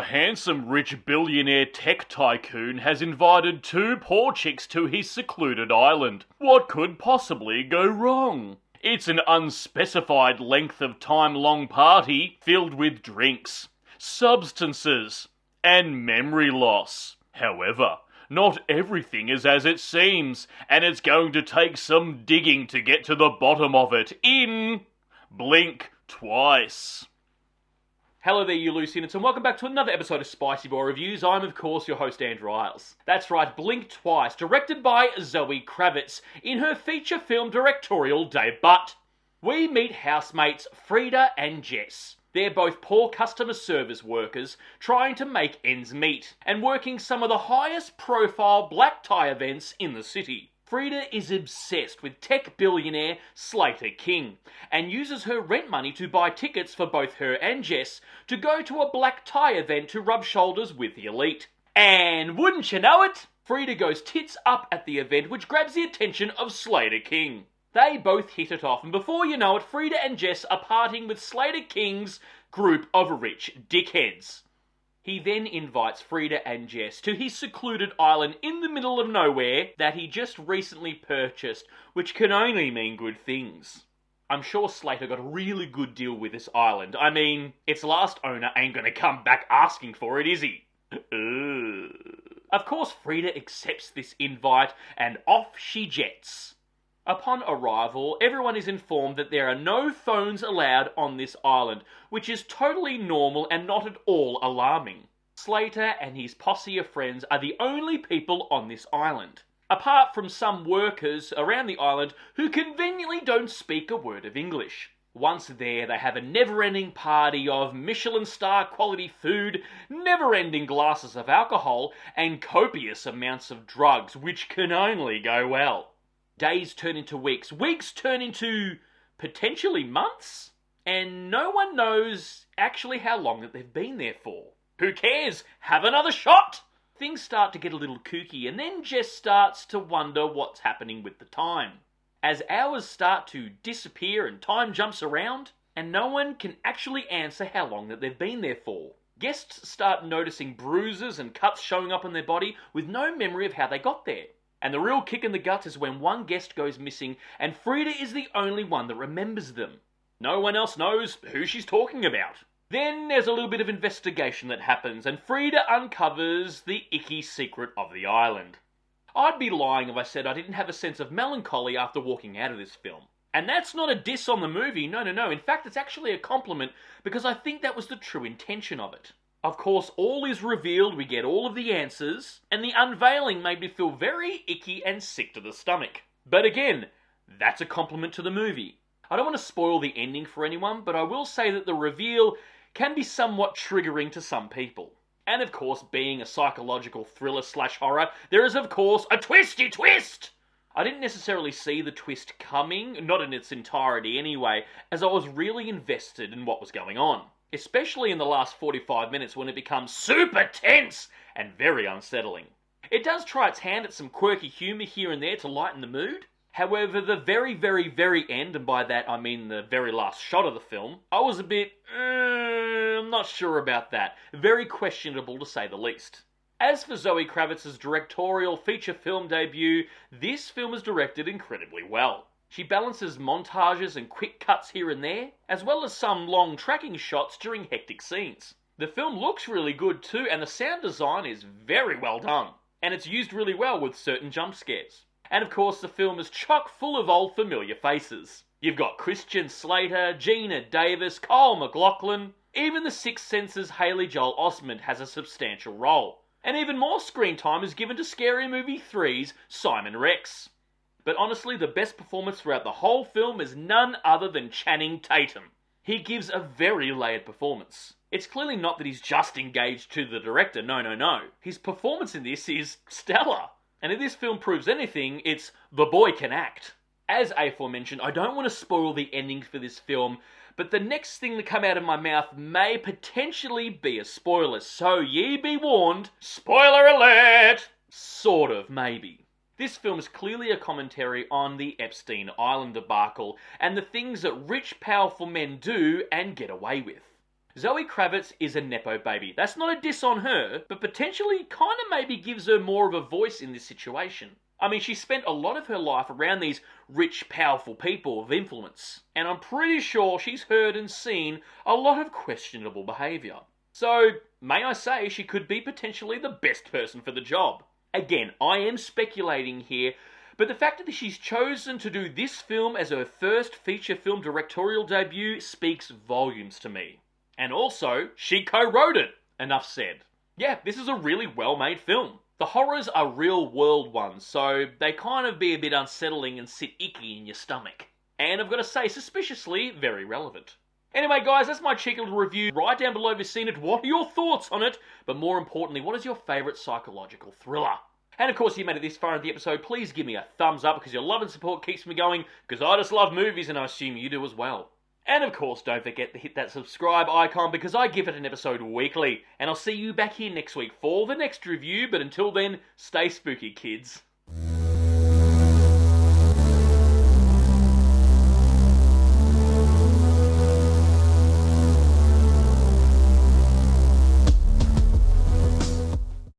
A handsome rich billionaire tech tycoon has invited two poor chicks to his secluded island. What could possibly go wrong? It's an unspecified length of time long party filled with drinks, substances, and memory loss. However, not everything is as it seems, and it's going to take some digging to get to the bottom of it in Blink Twice. Hello there, you loose units, and welcome back to another episode of Spicy Boy Reviews. I'm, of course, your host, Andrew Iles. That's right, Blink Twice, directed by Zoe Kravitz, in her feature film directorial debut. We meet housemates Frida and Jess. They're both poor customer service workers trying to make ends meet, and working some of the highest profile black tie events in the city. Frida is obsessed with tech billionaire Slater King, and uses her rent money to buy tickets for both her and Jess to go to a black tie event to rub shoulders with the elite. And wouldn't you know it, Frida goes tits up at the event, which grabs the attention of Slater King. They both hit it off, and before you know it, Frida and Jess are partying with Slater King's group of rich dickheads. He then invites Frida and Jess to his secluded island in the middle of nowhere that he just recently purchased, which can only mean good things. I'm sure Slater got a really good deal with this island. I mean, its last owner ain't gonna come back asking for it, is he? Of course, Frida accepts this invite, and off she jets. Upon arrival, everyone is informed that there are no phones allowed on this island, which is totally normal and not at all alarming. Slater and his posse of friends are the only people on this island, apart from some workers around the island who conveniently don't speak a word of English. Once there, they have a never-ending party of Michelin star quality food, never-ending glasses of alcohol, and copious amounts of drugs, which can only go well. Days turn into weeks, weeks turn into potentially months, and no one knows actually how long that they've been there for. Who cares? Have another shot! Things start to get a little kooky, and then Jess starts to wonder what's happening with the time. As hours start to disappear and time jumps around, and no one can actually answer how long that they've been there for. Guests start noticing bruises and cuts showing up on their body with no memory of how they got there. And the real kick in the guts is when one guest goes missing and Frida is the only one that remembers them. No one else knows who she's talking about. Then there's a little bit of investigation that happens, and Frida uncovers the icky secret of the island. I'd be lying if I said I didn't have a sense of melancholy after walking out of this film. And that's not a diss on the movie, no. In fact, it's actually a compliment, because I think that was the true intention of it. Of course, all is revealed, we get all of the answers, and the unveiling made me feel very icky and sick to the stomach. But again, that's a compliment to the movie. I don't want to spoil the ending for anyone, but I will say that the reveal can be somewhat triggering to some people. And of course, being a psychological thriller/horror, there is of course a twisty twist! I didn't necessarily see the twist coming, not in its entirety anyway, as I was really invested in what was going on. Especially in the last 45 minutes when it becomes super tense and very unsettling. It does try its hand at some quirky humour here and there to lighten the mood. However, the very end, and by that I mean the very last shot of the film, I was a bit, I'm not sure about that. Very questionable to say the least. As for Zoe Kravitz's directorial feature film debut, this film is directed incredibly well. She balances montages and quick cuts here and there, as well as some long tracking shots during hectic scenes. The film looks really good too, and the sound design is very well done. And it's used really well with certain jump scares. And of course the film is chock full of old familiar faces. You've got Christian Slater, Gina Davis, Kyle MacLachlan, even the Sixth Sense's Haley Joel Osment has a substantial role. And even more screen time is given to Scary Movie 3's Simon Rex. But honestly, the best performance throughout the whole film is none other than Channing Tatum. He gives a very layered performance. It's clearly not that he's just engaged to the director, no. His performance in this is stellar. And if this film proves anything, it's the boy can act. As aforementioned, I don't want to spoil the ending for this film, but the next thing to come out of my mouth may potentially be a spoiler, so ye be warned. Spoiler alert! Sort of, maybe. This film is clearly a commentary on the Epstein Island debacle and the things that rich, powerful men do and get away with. Zoe Kravitz is a Nepo baby. That's not a diss on her, but potentially kind of maybe gives her more of a voice in this situation. I mean, she spent a lot of her life around these rich, powerful people of influence, and I'm pretty sure she's heard and seen a lot of questionable behaviour. So, may I say, she could be potentially the best person for the job. Again, I am speculating here, but the fact that she's chosen to do this film as her first feature film directorial debut speaks volumes to me. And also, she co-wrote it. Enough said. Yeah, this is a really well-made film. The horrors are real-world ones, so they kind of be a bit unsettling and sit icky in your stomach. And I've got to say, suspiciously, very relevant. Anyway, guys, that's my cheeky little review. Write down below if you've seen it, what are your thoughts on it? But more importantly, what is your favourite psychological thriller? And of course, if you made it this far in the episode, please give me a thumbs up because your love and support keeps me going, because I just love movies and I assume you do as well. And of course, don't forget to hit that subscribe icon because I give it an episode weekly. And I'll see you back here next week for the next review, but until then, stay spooky, kids.